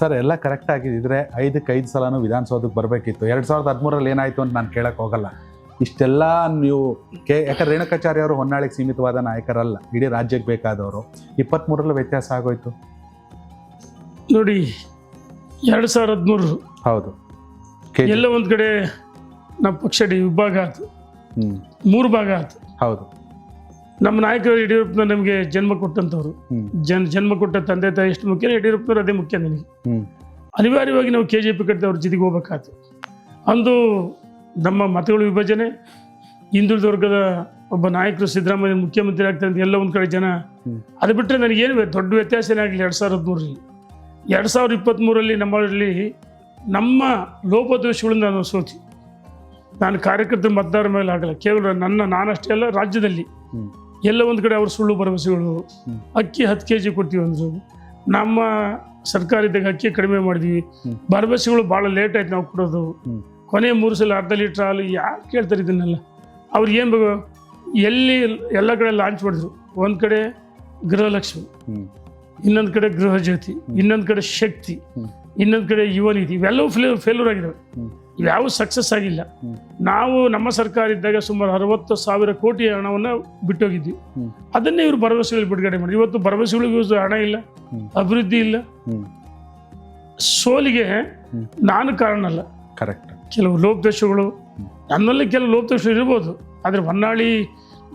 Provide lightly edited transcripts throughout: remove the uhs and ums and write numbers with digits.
Sir ಎಲ್ಲ correct ಆಗಿದ್ದರೆ 5 ಸಲನೂ ವಿಧಾನಸೌಧಕ್ಕೆ ಬರಬೇಕಿತ್ತು. 2013ರಲ್ಲಿ ಏನಾಯಿತು ಅಂತ ನಾನು ಕೇಳಕ್ಕೆ ಹೋಗಲ್ಲ. ಇಷ್ಟೆಲ್ಲ ನೀವು ಯಾಕಂದ್ರೆ ರೇಣುಕಾಚಾರ್ಯ ಅವರು ಹೊನ್ನಾಳಿಗೆ ಸೀಮಿತವಾದ ನಾಯಕರಲ್ಲ, ಇಡೀ ರಾಜ್ಯಕ್ಕೆ ಬೇಕಾದವರು. 23ರಲ್ಲಿ ವ್ಯತ್ಯಾಸ ಆಗೋಯ್ತು ನೋಡಿ. 2013 ಹೌದು, ಎಲ್ಲ ಒಂದು ಕಡೆ ನಮ್ಮ ಪಕ್ಷ ವಿಭಾಗ ಆಯ್ತು, 3 ಭಾಗ ಆಯ್ತು. ಹೌದು, ನಮ್ಮ ನಾಯಕರು ಯಡಿಯೂರಪ್ಪನ ನಮಗೆ ಜನ್ಮ ಕೊಟ್ಟಂಥವ್ರು. ಜನ್ಮ ಕೊಟ್ಟ ತಂದೆ ತಾಯಿ ಎಷ್ಟು ಮುಖ್ಯ, ಯಡಿಯೂರಪ್ಪನವ್ರು ಅದೇ ಮುಖ್ಯ ನನಗೆ. ಅನಿವಾರ್ಯವಾಗಿ ನಾವು KJP ಕಟ್ಟಿದ ಅವ್ರ ಜೊತೆಗೆ ಹೋಗ್ಬೇಕಾಯ್ತು. ಅಂದು ನಮ್ಮ ಮತಗಳ ವಿಭಜನೆ, ಹಿಂದುಳಿದ ವರ್ಗದ ಒಬ್ಬ ನಾಯಕರು ಸಿದ್ದರಾಮಯ್ಯ ಮುಖ್ಯಮಂತ್ರಿ ಆಗ್ತಾರೆ ಅಂತ ಎಲ್ಲ ಒಂದು ಕಡೆ ಜನ. ಅದು ಬಿಟ್ಟರೆ ನನಗೇನು ದೊಡ್ಡ ವ್ಯತ್ಯಾಸನೇ ಆಗಲಿ 2013ರಲ್ಲಿ. 2023ರಲ್ಲಿ ನಮ್ಮ ಲೋಪದೋಷಗಳಿಂದ ನಾನು ಸೋತಿ. ನಾನು ಕಾರ್ಯಕರ್ತರ ಮತದಾರರ ಮೇಲೆ ಆಗಲ್ಲ, ಕೇವಲ ನಾನಷ್ಟೇ ಅಲ್ಲ, ರಾಜ್ಯದಲ್ಲಿ ಎಲ್ಲ ಒಂದು ಕಡೆ ಅವ್ರ ಸುಳ್ಳು ಭರವಸೆಗಳು. ಅಕ್ಕಿ 10 kg ಕೊಡ್ತೀವಿ ಅಂದರು, ನಮ್ಮ ಸರ್ಕಾರ ಇದ್ದಾಗ ಅಕ್ಕಿ ಕಡಿಮೆ ಮಾಡಿದ್ವಿ. ಭರವಸೆಗಳು ಭಾಳ ಲೇಟ್ ಆಯ್ತು ನಾವು ಕೊಡೋದು. ಕೊನೆ 3 ಸಲ ಅರ್ಧ ಲೀಟ್ರ್ ಹಾಲು ಯಾರು ಕೇಳ್ತಾರೆ ಇದನ್ನೆಲ್ಲ? ಅವ್ರಿಗೆ ಏನು ಬೇಕು, ಎಲ್ಲಿ ಎಲ್ಲ ಕಡೆ ಲಾಂಚ್ ಮಾಡಿದ್ರು. ಒಂದು ಕಡೆ ಗೃಹಲಕ್ಷ್ಮಿ, ಇನ್ನೊಂದು ಕಡೆ ಗೃಹ ಜ್ಯೋತಿ, ಇನ್ನೊಂದು ಕಡೆ ಶಕ್ತಿ, ಇನ್ನೊಂದು ಕಡೆ ಯುವ ನಿಧಿ. ಇವೆಲ್ಲವೂ ಫೇಲ್ಯೂರ್ ಆಗಿದ್ದಾವೆ, ಇವ್ಯಾವ ಸಕ್ಸಸ್ ಆಗಿಲ್ಲ. ನಾವು ನಮ್ಮ ಸರ್ಕಾರ ಇದ್ದಾಗ ಸುಮಾರು 60,000 ಕೋಟಿ ಹಣವನ್ನು ಬಿಟ್ಟೋಗಿದ್ವಿ. ಅದನ್ನೇ ಇವರು ಭರವಸೆಗಳು ಬಿಡುಗಡೆ ಮಾಡಿ. ಇವತ್ತು ಭರವಸೆಗಳಿಗೂ ಹಣ ಇಲ್ಲ, ಅಭಿವೃದ್ಧಿ ಇಲ್ಲ. ಸೋಲಿಗೆ ನಾನು ಕಾರಣ ಅಲ್ಲ, ಕರೆಕ್ಟ್. ಕೆಲವು ಲೋಪದೋಷಗಳು ನನ್ನಲ್ಲಿ ಕೆಲವು ಲೋಪದೋಷಗಳು ಇರ್ಬೋದು. ಆದರೆ ಹೊನ್ನಾಳಿ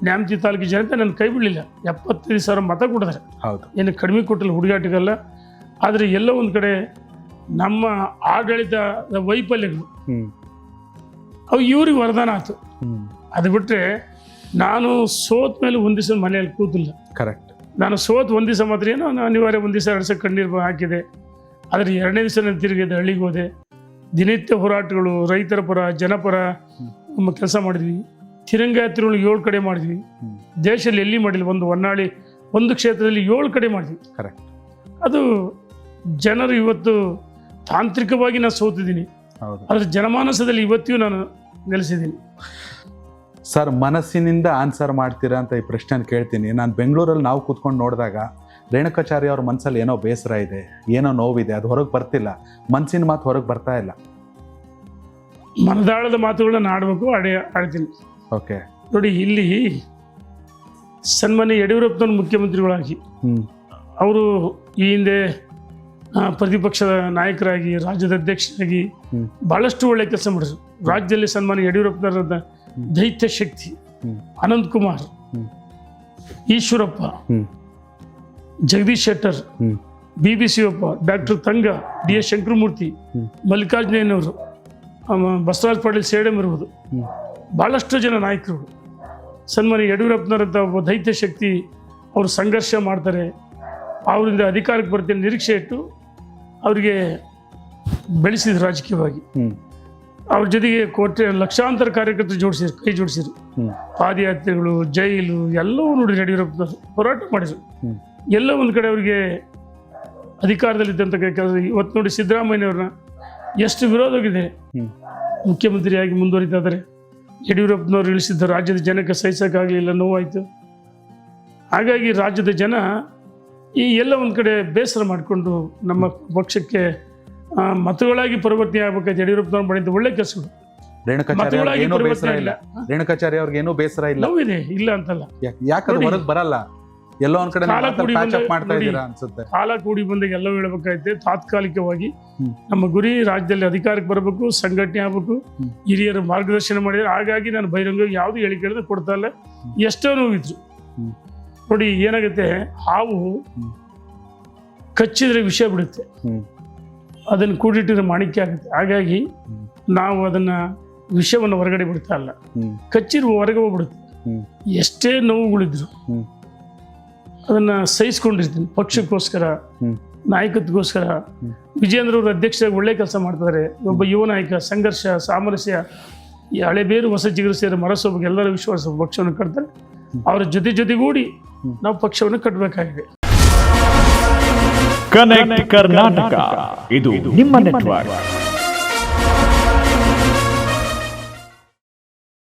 ನ್ಯಾಮತಿ ತಾಲೂಕು ಜನತೆ ನನ್ನ ಕೈ ಬಿಡಲಿಲ್ಲ. 75,000 ಮತ ಕೊಟ್ಟಿದ್ದಾರೆ. ಹೌದು, ಏನು ಕಡಿಮೆ ಕೊಟ್ಟಿಲ್ಲ, ಹುಡುಗಾಟಿಗಲ್ಲ. ಆದರೆ ಎಲ್ಲ ಒಂದು ಕಡೆ ನಮ್ಮ ಆಡಳಿತದ ವೈಫಲ್ಯಗಳು ಅವು ಇವ್ರಿಗೆ ವರದಾನ ಆಯ್ತು. ಅದು ಬಿಟ್ಟರೆ ನಾನು ಸೋತ ಮೇಲೆ ಒಂದು ದಿವಸ ಮನೆಯಲ್ಲಿ ಕೂತಿಲ್ಲ. ಕರೆಕ್ಟ್. ನಾನು ಸೋತ್ ಒಂದು ದಿವಸ ಮಾತ್ರ ಏನೋ ಅನಿವಾರ್ಯ 1 ದಿವಸ 2 ದಿವಸ ಕಣ್ಣೀರು ಹಾಕಿದೆ. ಆದರೆ 2ನೇ ದಿವಸ ನಾನು ತಿರುಗಿದೆ, ಹಳ್ಳಿಗೆ ಹೋದೆ. ದಿನನಿತ್ಯ ಹೋರಾಟಗಳು, ರೈತರ ಪರ, ಜನಪರ ಕೆಲಸ ಮಾಡಿದ್ವಿ. ತಿರಂಗಾಯಾತ್ರೆಗಳು 7 ಕಡೆ ಮಾಡಿದ್ವಿ. ದೇಶದಲ್ಲಿ ಎಲ್ಲಿ ಮಾಡಿಲ್ಲ, ಒಂದು ಹೊನ್ನಾಳಿ ಒಂದು ಕ್ಷೇತ್ರದಲ್ಲಿ 7 ಕಡೆ ಮಾಡಿದ್ವಿ. ಕರೆಕ್ಟ್. ಅದು ಜನರು ಇವತ್ತು ತಾಂತ್ರಿಕವಾಗಿ ನಾನು ಸೋತಿದ್ದೀನಿ, ಆದರೆ ಜನಮಾನಸದಲ್ಲಿ ಇವತ್ತಿಗೂ ನಾನು ನೆಲೆಸಿದ್ದೀನಿ. ಸರ್, ಮನಸ್ಸಿನಿಂದ ಆನ್ಸರ್ ಮಾಡ್ತೀರಾ ಅಂತ ಈ ಪ್ರಶ್ನೆ ಕೇಳ್ತೀನಿ. ನಾನು ಬೆಂಗಳೂರಲ್ಲಿ ನಾವು ಕೂತ್ಕೊಂಡು ನೋಡಿದಾಗ ರೇಣುಕಾಚಾರ್ಯ ಅವ್ರ ಮನಸ್ಸಲ್ಲಿ ಏನೋ ಬೇಸರ ಇದೆ, ಏನೋ ನೋವಿದೆ, ಅದು ಹೊರಗೆ ಬರ್ತಿಲ್ಲ. ಮನಸ್ಸಿನ ಮಾತು ಹೊರಗೆ ಬರ್ತಾ ಇಲ್ಲ. ಮನದಾಳದ ಮಾತುಗಳನ್ನ ಆಡಬೇಕು, ಆಡ್ತೀನಿ. ಓಕೆ ನೋಡಿ, ಇಲ್ಲಿ ಸನ್ಮಾನ್ಯ ಯಡಿಯೂರಪ್ಪನವ್ರು ಮುಖ್ಯಮಂತ್ರಿಗಳಾಗಿ ಅವರು ಈ ಹಿಂದೆ ಪ್ರತಿಪಕ್ಷದ ನಾಯಕರಾಗಿ, ರಾಜ್ಯದ ಅಧ್ಯಕ್ಷರಾಗಿ ಬಹಳಷ್ಟು ಒಳ್ಳೆ ಕೆಲಸ ಮಾಡಿದ್ರು. ರಾಜ್ಯದಲ್ಲಿ ಸನ್ಮಾನ್ಯ ಯಡಿಯೂರಪ್ಪನವರ ದೈತ್ಯ ಶಕ್ತಿ, ಅನಂತ್ ಕುಮಾರ್, ಈಶ್ವರಪ್ಪ, ಜಗದೀಶ್ ಶೆಟ್ಟರ್, BB ಶಿವಪ್ಪ, ಡಾಕ್ಟರ್ ತಂಗ, DS ಶಂಕರಮೂರ್ತಿ, ಮಲ್ಲಿಕಾರ್ಜುನಯ್ಯನವರು, ಬಸವರಾಜ್ ಪಾಟೀಲ್ ಸೇಡಂ ಇರುವುದು, ಭಾಳಷ್ಟು ಜನ ನಾಯಕರು. ಸನ್ಮಾನ್ಯ ಯಡಿಯೂರಪ್ಪನವರಂಥ ಒಬ್ಬ ದೈತ್ಯ ಶಕ್ತಿ, ಅವರು ಸಂಘರ್ಷ ಮಾಡ್ತಾರೆ. ಅವರಿಂದ ಅಧಿಕಾರಕ್ಕೆ ಬರ್ತೀನಿ ನಿರೀಕ್ಷೆ ಇಟ್ಟು ಅವರಿಗೆ ಬೆಳೆಸಿದ್ರು ರಾಜಕೀಯವಾಗಿ. ಅವ್ರ ಜೊತೆಗೆ ಲಕ್ಷಾಂತರ ಕಾರ್ಯಕರ್ತರು ಕೈ ಜೋಡಿಸಿದ್ರು. ಪಾದಯಾತ್ರೆಗಳು, ಜೈಲು ಎಲ್ಲವೂ ನೋಡಿ ಯಡಿಯೂರಪ್ಪನವರು ಹೋರಾಟ ಮಾಡಿದರು. ಎಲ್ಲ ಒಂದು ಕಡೆ ಅವರಿಗೆ ಅಧಿಕಾರದಲ್ಲಿದ್ದಂಥ ಕೆಲಸ. ಇವತ್ತು ನೋಡಿ ಸಿದ್ದರಾಮಯ್ಯನವ್ರನ್ನ ಎಷ್ಟು ವಿರೋಧವಿದೆ, ಮುಖ್ಯಮಂತ್ರಿಯಾಗಿ ಮುಂದುವರಿತಾ ಇದ್ದಾರೆ. ಯಡಿಯೂರಪ್ಪನವರು ಇಳಿಸಿದ್ದ ರಾಜ್ಯದ ಜನಕ್ಕೆ ಸಹಿಸೋಕ್ಕಾಗಲಿಲ್ಲ, ನೋವಾಯಿತು. ಹಾಗಾಗಿ ರಾಜ್ಯದ ಜನ ಈ ಎಲ್ಲ ಒಂದು ಕಡೆ ಬೇಸರ ಮಾಡಿಕೊಂಡು ನಮ್ಮ ಪಕ್ಷಕ್ಕೆ ಮತಗಳಾಗಿ ಪರಿವರ್ತನೆ ಆಗಬೇಕಾಯ್ತು. ಯಡಿಯೂರಪ್ಪನವ್ರು ಮಾಡಿದ ಒಳ್ಳೆ ಕೆಲಸಗಳು. ರೇಣುಕಾಚಾರ್ಯ ಅವ್ರಿಗೆ ಏನೂ ಬೇಸರ ಇಲ್ಲ, ನೋವಿದೆ, ಇಲ್ಲ ಅಂತಲ್ಲ. ಯಾಕಂದ್ರೆ ಹೊರಗೆ ಬರಲ್ಲ, ಎಲ್ಲೋ ಒಂದ್ ಕಡೆ ಅನ್ಸುತ್ತೆ. ಕಾಲ ಕೂಡಿ ಬಂದಾಗ ಎಲ್ಲವೂ ಹೇಳಬೇಕಾಯ್ತೆ. ತಾತ್ಕಾಲಿಕವಾಗಿ ನಮ್ಮ ಗುರಿ ರಾಜ್ಯದಲ್ಲಿ ಅಧಿಕಾರಕ್ಕೆ ಬರಬೇಕು, ಸಂಘಟನೆ ಆಗಬೇಕು, ಹಿರಿಯರು ಮಾರ್ಗದರ್ಶನ ಮಾಡಿದ್ರೆ. ಹಾಗಾಗಿ ನಾನು ಬಹಿರಂಗ ಯಾವುದು ಹೇಳಿಕೆ ಕೊಡ್ತಾ ಇಲ್ಲ. ಎಷ್ಟೋ ನೋವಿದ್ರು ನೋಡಿ. ಏನಾಗುತ್ತೆ, ಹಾವು ಕಚ್ಚಿದ್ರೆ ವಿಷ ಬಿಡುತ್ತೆ, ಅದನ್ನು ಕೂಡಿಟ್ಟಿದ್ರೆ ಮಾಣಿಕ್ಯ ಆಗುತ್ತೆ. ಹಾಗಾಗಿ ನಾವು ಅದನ್ನ ವಿಷವನ್ನು ಹೊರಗಡೆ ಬಿಡ್ತಾ ಇಲ್ಲ, ಕಚ್ಚಿರುವ ಹೊರಗೆ ಹೋಗ್ಬಿಡುತ್ತೆ. ಎಷ್ಟೇ ನೋವುಗಳಿದ್ರು ಅದನ್ನ ಸಹಿಸ್ಕೊಂಡಿರ್ತೀನಿ ಪಕ್ಷಕ್ಕೋಸ್ಕರ, ನಾಯಕತ್ವಗೋಸ್ಕರ. ವಿಜೇಂದ್ರ ಅವರು ಅಧ್ಯಕ್ಷರಾಗಿ ಒಳ್ಳೆ ಕೆಲಸ ಮಾಡ್ತಾರೆ. ಒಬ್ಬ ಯುವ ನಾಯಕ, ಸಂಘರ್ಷ, ಸಾಮರಸ್ಯ, ಈ ಹಳೆ ಬೇರು ಹೊಸ ಚಿಗುರು ಸೇರಿ ಮರಸೋಬೇಕು, ಎಲ್ಲರ ವಿಶ್ವಾಸ ಪಕ್ಷವನ್ನು ಕಟ್ತಾರೆ. ಅವರ ಜೊತೆಗೂಡಿ ನಾವು ಪಕ್ಷವನ್ನು ಕಟ್ಟಬೇಕಾಗಿದೆ. ಕನೆಕ್ಟ್ ಕರ್ನಾಟಕ, ಇದು ನಿಮ್ಮ ನೆಟ್ವರ್ಕ್.